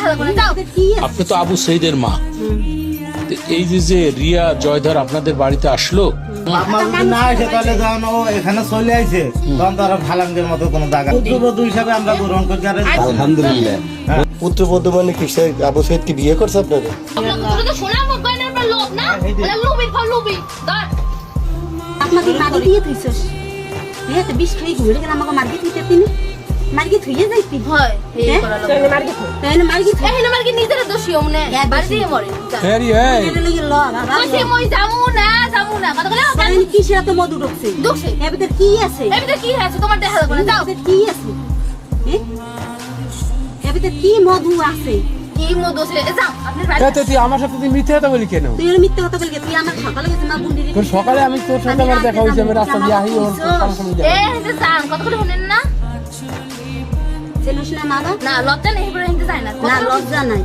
দেখা লাগবে না, যাও। আপনি তো আবু সঈদের মা, তো এই যে রিয়া জয়ধর আপনাদের বাড়িতে আসলো, আপনার যদি না আসে তাহলে যখন ও এখানে চলে আইছে তখন তারা ভালাঙ্গের মতো কোনো দাগা পুত্রবধূ হিসাবে আমরা গ্রহণ করি। আলহামদুলিল্লাহ। পুত্রবধূ মানে কি সে আবু সৈয়দ কি বিয়ে করছে আপনারা? আপনাকে তো সোনার মুখ গয়নার উপর লোভ না, ওটা লোভী ফল লোভী। ধর আপনাকে মারি দিয়ে থইছস হ্যাঁ তো বিষ খাই ঘুরে গেলে আমাকে মার্কেট দিতে তিনি মার্কেট থইয়ে যাইতি হয় এই করা লাগবে। তাইলে মার্কেট এই না মার্কে নিজের দোষী ওমনে বাড়িতে মরে। হ্যারি এই এটা লাগি ল বাবা কইছে মই যামু না কথা বলে তাইলে কিসে এত মধু ঢুকছে দোষী। এর ভিতর কি আছে এই ভিতরে কি আছে তোমার দেখা লাগবে না, যাও। এর ভিতর কি আছে এর ভিতর কি মধু আছে কি মো দোষে যাও আপনি বাড়ি। তুই আমার সাথে তুই মিথ্যে কথা বলি কেন? তুই আর মিথ্যে কথা বললি তুই আমার সকালে গেছিস মা বুন্দিরি তোর সকালে আমি তোর সাথে আমার দেখা হয়েছে, আমি রাস্তা দিয়ে আহি ওর সামনে যাই। এই যে যান কত করে শুনেন না, চেনিস না মা না লজ্জা নেই, এবারে হিন্দে যায় না। না লজ্জা নাই